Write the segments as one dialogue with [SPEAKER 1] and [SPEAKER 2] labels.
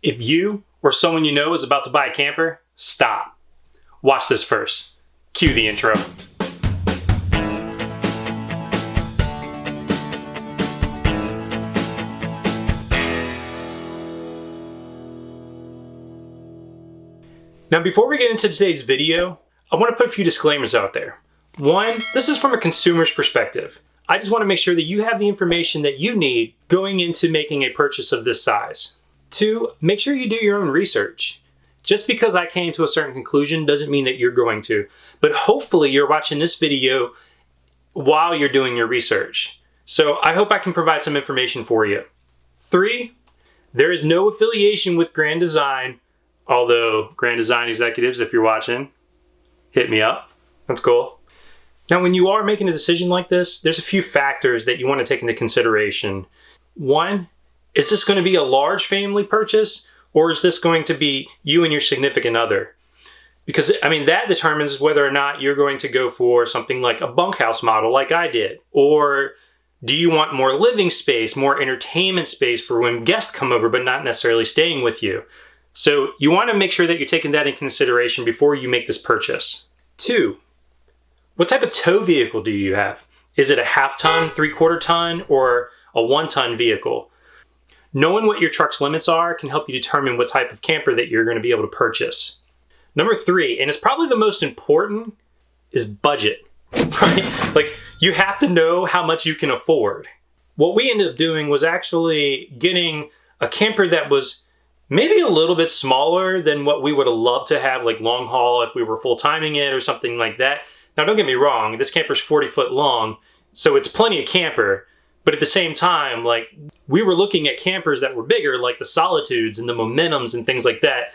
[SPEAKER 1] If you or someone you know is about to buy a camper, stop. Watch this first. Cue the intro. Now, before we get into today's video, I want to put a few disclaimers out there. One, this is from a consumer's perspective. I just want to make sure that you have the information that you need going into making a purchase of this size. Two, make sure you do your own research. Just because I came to a certain conclusion doesn't mean that you're going to, but hopefully you're watching this video while you're doing your research. So I hope I can provide some information for you. Three, there is no affiliation with Grand Design, although Grand Design executives, if you're watching, hit me up. That's cool. Now, when you are making a decision like this, there's a few factors that you want to take into consideration. One, is this going to be a large family purchase, or is this going to be you and your significant other? Because, that determines whether or not you're going to go for something like a bunkhouse model like I did. Or do you want more living space, more entertainment space for when guests come over, but not necessarily staying with you? So you want to make sure that you're taking that in consideration before you make this purchase. Two, what type of tow vehicle do you have? Is it a half-ton, three-quarter ton, or a one-ton vehicle? Knowing what your truck's limits are can help you determine what type of camper that you're going to be able to purchase. Number three, and it's probably the most important, is budget, right? Like, you have to know how much you can afford. What we ended up doing was actually getting a camper that was maybe a little bit smaller than what we would have loved to have, like long haul if we were full-timing it or something like that. Now, don't get me wrong, this camper's 40 foot long, so it's plenty of camper. But at the same time, like, we were looking at campers that were bigger, like the Solitudes and the Momentums and things like that.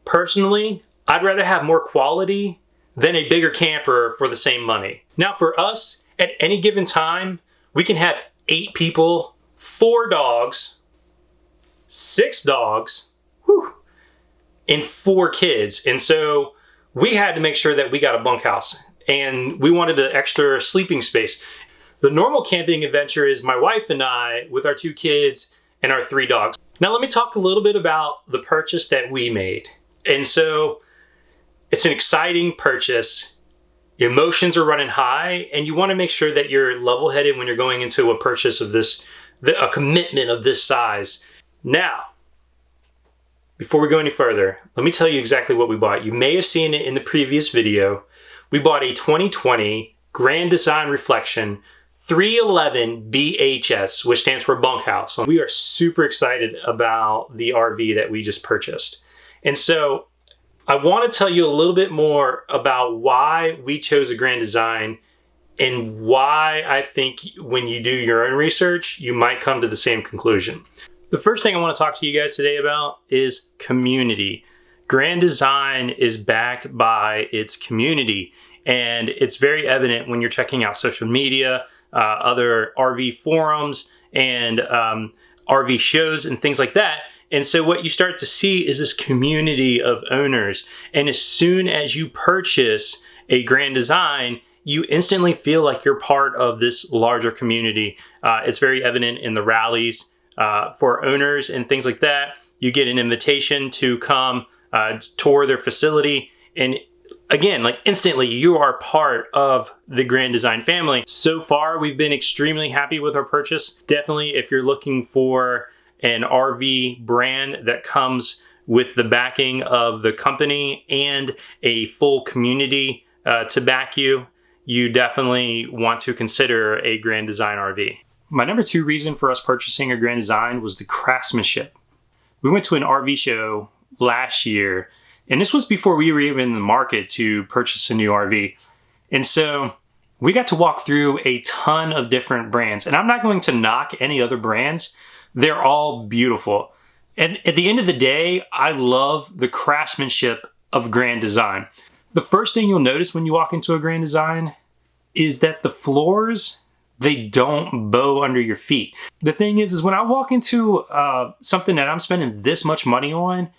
[SPEAKER 1] Personally, I'd rather have more quality than a bigger camper for the same money. Now, for us, at any given time, we can have 8 people, 4 dogs, 6 dogs, and 4 kids. And so we had to make sure that we got a bunkhouse, and we wanted an extra sleeping space. The normal camping adventure is my wife and I with our 2 kids and our 3 dogs. Now let me talk a little bit about the purchase that we made. And so it's an exciting purchase. Your emotions are running high, and you want to make sure that you're level-headed when you're going into a purchase of this, a commitment of this size. Now, before we go any further, let me tell you exactly what we bought. You may have seen it in the previous video. We bought a 2020 Grand Design Reflection 311 BHS, which stands for bunkhouse. We are super excited about the RV that we just purchased. And so I want to tell you a little bit more about why we chose a Grand Design and why I think when you do your own research, you might come to the same conclusion. The first thing I want to talk to you guys today about is community. Grand Design is backed by its community, and it's very evident when you're checking out social media, other RV forums, and RV shows and things like that. And so what you start to see is this community of owners. And as soon as you purchase a Grand Design, you instantly feel like you're part of this larger community. It's very evident in the rallies for owners and things like that. You get an invitation to come tour their facility, and again, like instantly, you are part of the Grand Design family. So far, we've been extremely happy with our purchase. Definitely, if you're looking for an RV brand that comes with the backing of the company and a full community to back you, you definitely want to consider a Grand Design RV. My number 2 reason for us purchasing a Grand Design was the craftsmanship. We went to an RV show last year, and this was before we were even in the market to purchase a new RV. And so we got to walk through a ton of different brands. And I'm not going to knock any other brands. They're all beautiful. And at the end of the day, I love the craftsmanship of Grand Design. The first thing you'll notice when you walk into a Grand Design is that the floors, they don't bow under your feet. The thing is when I walk into something that I'm spending this much money on,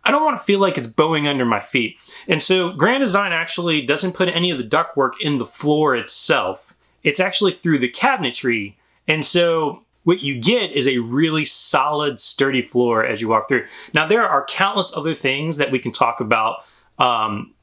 [SPEAKER 1] I don't want to feel like it's bowing under my feet. And so Grand Design actually doesn't put any of the ductwork in the floor itself. It's actually through the cabinetry. And so what you get is a really solid, sturdy floor as you walk through. Now, there are countless other things that we can talk about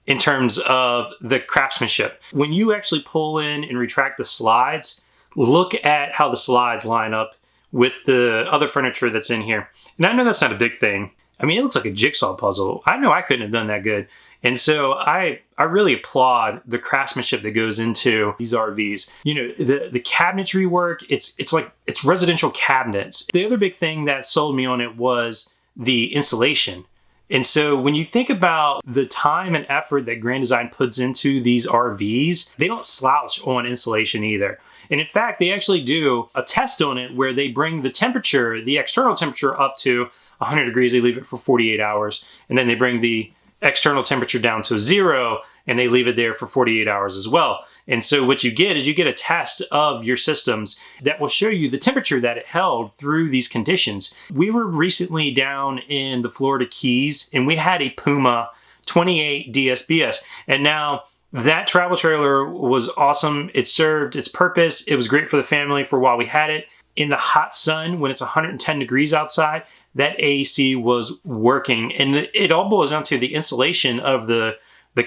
[SPEAKER 1] in terms of the craftsmanship. When you actually pull in and retract the slides, look at how the slides line up with the other furniture that's in here. And I know that's not a big thing. I mean, it looks like a jigsaw puzzle. I know I couldn't have done that good. And so I really applaud the craftsmanship that goes into these RVs. You know, the cabinetry work, it's residential cabinets. The other big thing that sold me on it was the installation. And so when you think about the time and effort that Grand Design puts into these RVs, they don't slouch on installation either. And in fact, they actually do a test on it where they bring the temperature, the external temperature up to 100 degrees, they leave it for 48 hours. And then they bring the external temperature down to 0 and they leave it there for 48 hours as well. And so what you get is you get a test of your systems that will show you the temperature that it held through these conditions. We were recently down in the Florida Keys and we had a Puma 28 DSBS. And now that travel trailer was awesome. It served its purpose. It was great for the family for while we had it. In the hot sun, when it's 110 degrees outside, that AC was working. And it all boils down to the insulation of the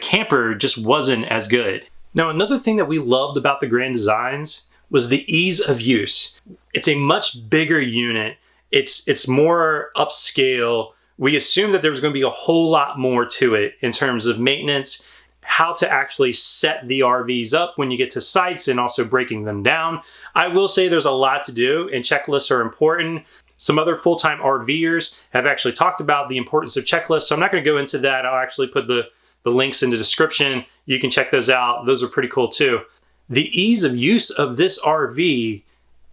[SPEAKER 1] camper just wasn't as good. Now, another thing that we loved about the Grand Designs was the ease of use. It's a much bigger unit. It's more upscale. We assumed that there was going to be a whole lot more to it in terms of maintenance, how to actually set the RVs up when you get to sites and also breaking them down. I will say there's a lot to do and checklists are important. Some other full-time RVers have actually talked about the importance of checklists, so I'm not going to go into that. I'll actually put the links in the description. You can check those out. Those are pretty cool too. The ease of use of this RV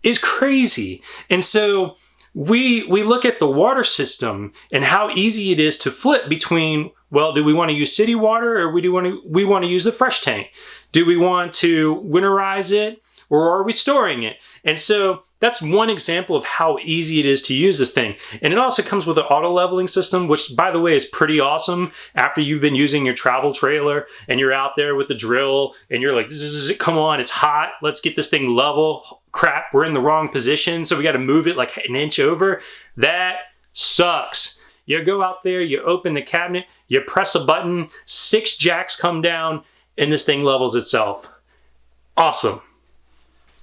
[SPEAKER 1] is crazy. And so we look at the water system and how easy it is to flip between, well, do we want to use city water or we want to use the fresh tank? Do we want to winterize it or are we storing it? And so that's one example of how easy it is to use this thing. And it also comes with an auto leveling system, which by the way is pretty awesome after you've been using your travel trailer and you're out there with the drill and you're like, come on, it's hot. Let's get this thing level. Crap, we're in the wrong position. So we got to move it like an inch over. That sucks. You go out there, you open the cabinet, you press a button, 6 jacks come down and this thing levels itself. Awesome.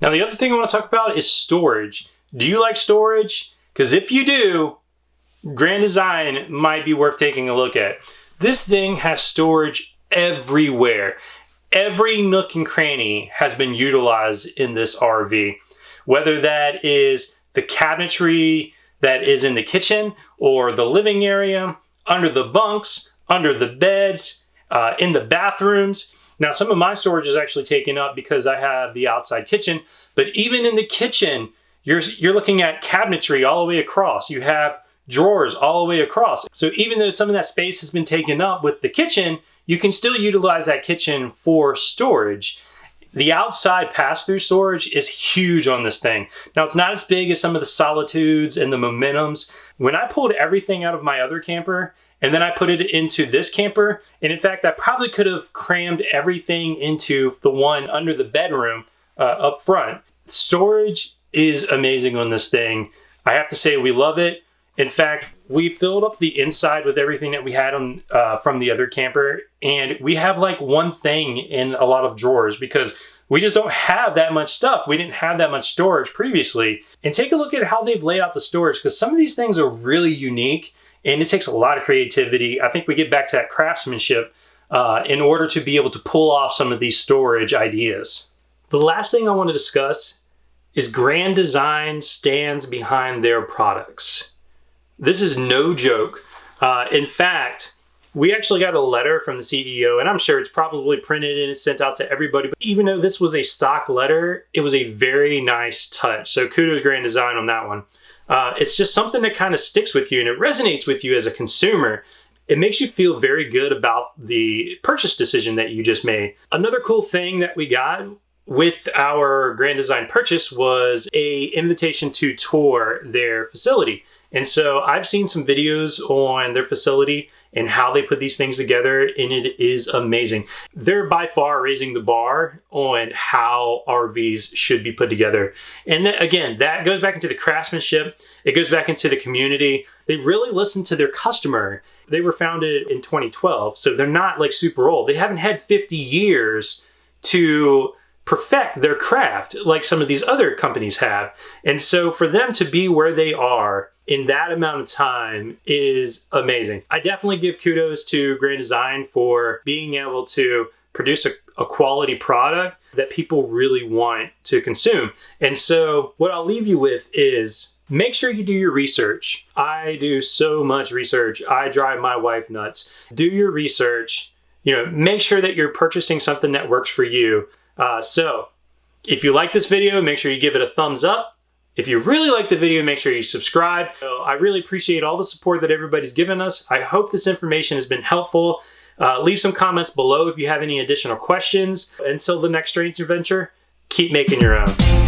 [SPEAKER 1] Now, the other thing I want to talk about is storage. Do you like storage? Because if you do, Grand Design might be worth taking a look at. This thing has storage everywhere. Every nook and cranny has been utilized in this RV. Whether that is the cabinetry that is in the kitchen or the living area, under the bunks, under the beds, in the bathrooms. Now, some of my storage is actually taken up because I have the outside kitchen, but even in the kitchen, you're looking at cabinetry all the way across. You have drawers all the way across. So even though some of that space has been taken up with the kitchen, you can still utilize that kitchen for storage. The outside pass-through storage is huge on this thing. Now, it's not as big as some of the Solitudes and the Momentums. When I pulled everything out of my other camper and then I put it into this camper, and in fact, I probably could have crammed everything into the one under the bedroom up front. Storage is amazing on this thing. I have to say we love it. In fact, we filled up the inside with everything that we had on from the other camper, and we have like one thing in a lot of drawers because we just don't have that much stuff. We didn't have that much storage previously. And take a look at how they've laid out the storage because some of these things are really unique and it takes a lot of creativity. I think we get back to that craftsmanship in order to be able to pull off some of these storage ideas. The last thing I want to discuss is Grand Design stands behind their products. This is no joke. In fact, we actually got a letter from the CEO, and I'm sure it's probably printed and it's sent out to everybody. But even though this was a stock letter, it was a very nice touch. So kudos Grand Design on that one. It's just something that kind of sticks with you and it resonates with you as a consumer. It makes you feel very good about the purchase decision that you just made. Another cool thing that we got with our Grand Design purchase was an invitation to tour their facility. And so I've seen some videos on their facility and how they put these things together, and it is amazing. They're by far raising the bar on how RVs should be put together. And then, again, that goes back into the craftsmanship. It goes back into the community. They really listen to their customer. They were founded in 2012, so they're not like super old. They haven't had 50 years to perfect their craft like some of these other companies have. And so for them to be where they are in that amount of time is amazing. I definitely give kudos to Grand Design for being able to produce a quality product that people really want to consume. And so what I'll leave you with is make sure you do your research. I do so much research. I drive my wife nuts. Do your research. Make sure that you're purchasing something that works for you. So if you like this video, make sure you give it a thumbs up. If you really like the video, make sure you subscribe. So I really appreciate all the support that everybody's given us. I hope this information has been helpful. Leave some comments below if you have any additional questions. Until the next strange adventure, keep making your own.